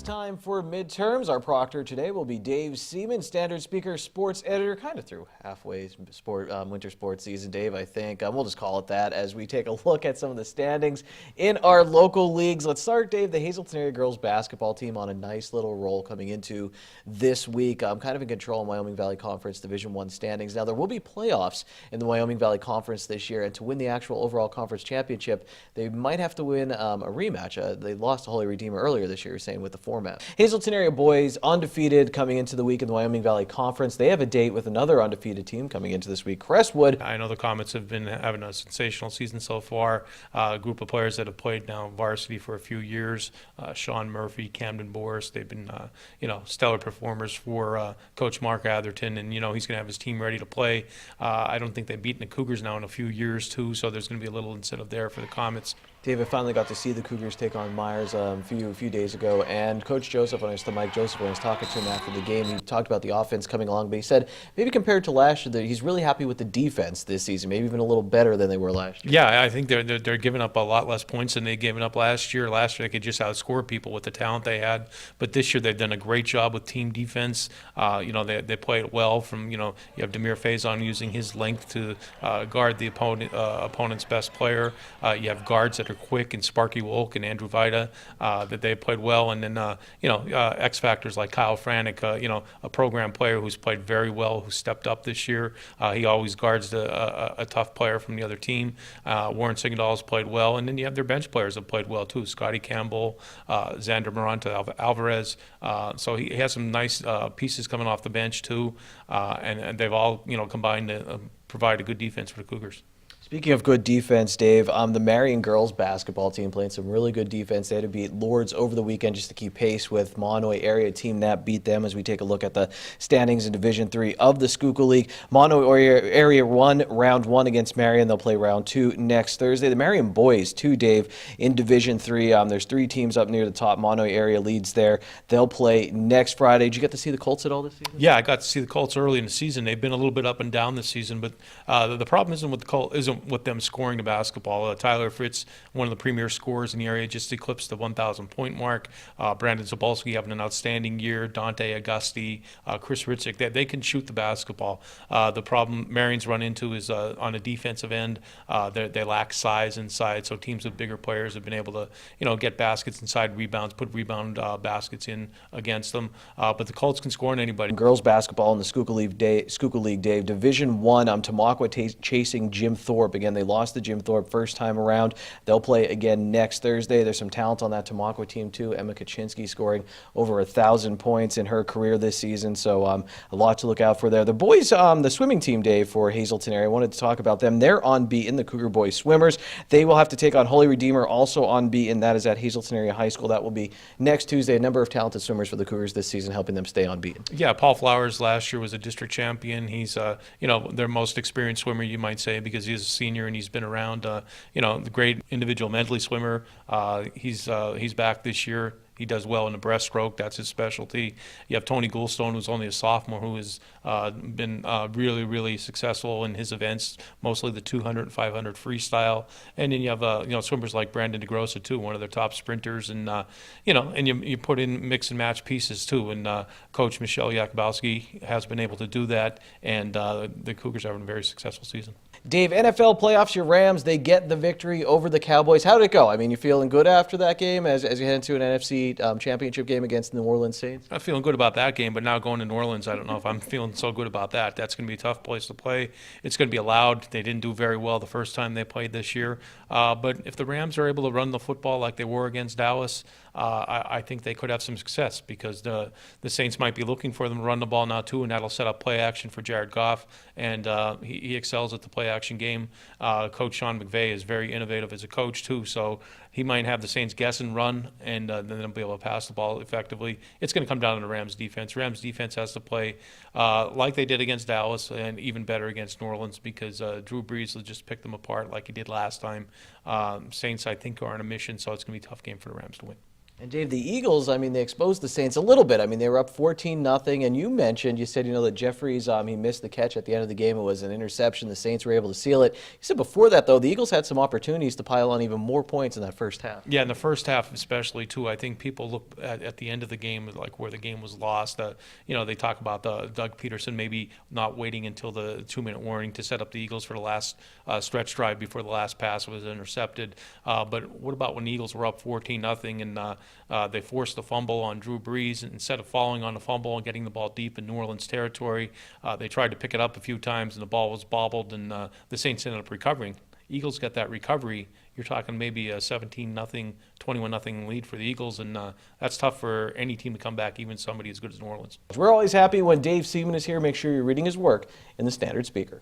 time for midterms. Our proctor today will be Dave Seaman, standard speaker, sports editor, kind of through halfway winter sports season, Dave, I think. We'll just call it that as we take a look at some of the standings in our local leagues. Let's start, Dave. The Hazleton area girls basketball team on a nice little roll coming into this week. Kind of in control in Wyoming Valley Conference Division I standings. Now, there will be playoffs in the Wyoming Valley Conference this year, and to win the actual overall conference championship, they might have to win a rematch. They lost to Holy Redeemer earlier this year, saying with the format. Hazleton area boys undefeated coming into the week in the Wyoming Valley Conference. They have a date with another undefeated team coming into this week, Crestwood. I know the Comets have been having a sensational season so far. A group of players that have played now varsity for a few years. Sean Murphy, Camden Boris. They've been stellar performers for Coach Mark Atherton, and he's going to have his team ready to play. I don't think they've beaten the Cougars now in a few years too, so there's going to be a little incentive there for the Comets. David finally got to see the Cougars take on Myers a few days ago, and Coach Joseph, when I was to Mike Joseph, when I was talking to him after the game, he talked about the offense coming along, but he said maybe compared to last year, that he's really happy with the defense this season, maybe even a little better than they were last year. Yeah, I think they're giving up a lot less points than they given up last year. Last year they could just outscore people with the talent they had, but this year they've done a great job with team defense. They play it well. From you have Demir Faison using his length to guard the opponent's best player. You have guards that are quick and Sparky Wolk and Andrew Vida that they played well, and then X factors like Kyle Franek, a program player who's played very well, who stepped up this year. He always guards a tough player from the other team. Warren Sigendal's played well, and then you have their bench players that played well too. Scotty Campbell, Xander Maranta Alvarez. So he has some nice pieces coming off the bench too, and they've all combined to provide a good defense for the Cougars. Speaking of good defense, Dave, the Marion girls basketball team playing some really good defense. They had to beat Lourdes over the weekend just to keep pace with Monoy area team that beat them as we take a look at the standings in Division III of the Schuylkill League. Monoy area won round 1 against Marion. They'll play round 2 next Thursday. The Marion boys, too, Dave, in Division III. There's 3 teams up near the top. Monoy area leads there. They'll play next Friday. Did you get to see the Colts at all this season? Yeah, I got to see the Colts early in the season. They've been a little bit up and down this season, but the problem isn't with them scoring the basketball. Tyler Fritz, one of the premier scorers in the area, just eclipsed the 1,000-point mark. Brandon Zabolski having an outstanding year. Dante Augusti, Chris Ritzik, they can shoot the basketball. The problem Marion's run into is on a defensive end. They lack size inside, so teams with bigger players have been able to get baskets inside rebounds, put rebound baskets in against them. But the Colts can score on anybody. Girls basketball in the Schuylkill League, Dave. Division I, Tamaqua chasing Jim Thorpe. Again, they lost to Jim Thorpe first time around. They'll play again next Thursday. There's some talent on that Tamaqua team too. Emma Kaczynski scoring over 1,000 points in her career this season, so a lot to look out for there. The boys, the swimming team, Dave, for Hazleton area, I wanted to talk about them. They're on beat in the Cougar Boys Swimmers. They will have to take on Holy Redeemer, also on beat, and that is at Hazleton Area High School. That will be next Tuesday. A number of talented swimmers for the Cougars this season, helping them stay on beat. Yeah, Paul Flowers last year was a district champion. He's their most experienced swimmer, you might say, because he's a senior and he's been around. The great individual medley swimmer. He's back this year. He does well in the breaststroke. That's his specialty. You have Tony Goulstone, who's only a sophomore, who has been really, really successful in his events, mostly the 200 and 500 freestyle. And then you have swimmers like Brandon DeGrossa too, one of their top sprinters. And and you put in mix and match pieces too. And Coach Michelle Yakubowski has been able to do that. And the Cougars are having a very successful season. Dave, NFL playoffs, your Rams, they get the victory over the Cowboys. How did it go? I mean, you feeling good after that game as you head into an NFC championship game against the New Orleans Saints? I'm feeling good about that game, but now going to New Orleans, I don't know if I'm feeling so good about that. That's going to be a tough place to play. It's going to be loud. They didn't do very well the first time they played this year. But if the Rams are able to run the football like they were against Dallas, I think they could have some success because the Saints might be looking for them to run the ball now too, and that'll set up play action for Jared Goff, and he excels at the play action game. Coach Sean McVay is very innovative as a coach too, so he might have the Saints guess and run, and then they'll be able to pass the ball effectively. It's going to come down to the Rams defense. Rams defense has to play like they did against Dallas, and even better against New Orleans, because Drew Brees will just pick them apart like he did last time. Saints, I think, are on a mission, so it's going to be a tough game for the Rams to win. And Dave, the Eagles, I mean, they exposed the Saints a little bit. I mean, they were up 14-0, and you said, that Jeffries, he missed the catch at the end of the game. It was an interception. The Saints were able to seal it. You said before that, though, the Eagles had some opportunities to pile on even more points in that first half. Yeah, in the first half especially, too, I think people look at the end of the game, like where the game was lost. They talk about Doug Peterson maybe not waiting until the 2-minute warning to set up the Eagles for the last stretch drive before the last pass was intercepted. But what about when the Eagles were up 14-0 and they forced the fumble on Drew Brees? Instead of falling on the fumble and getting the ball deep in New Orleans territory, they tried to pick it up a few times and the ball was bobbled, and the Saints ended up recovering. Eagles got that recovery. You're talking maybe a 17-0, 21-0 lead for the Eagles, and that's tough for any team to come back, even somebody as good as New Orleans. We're always happy when Dave Seaman is here. Make sure you're reading his work in the Standard Speaker.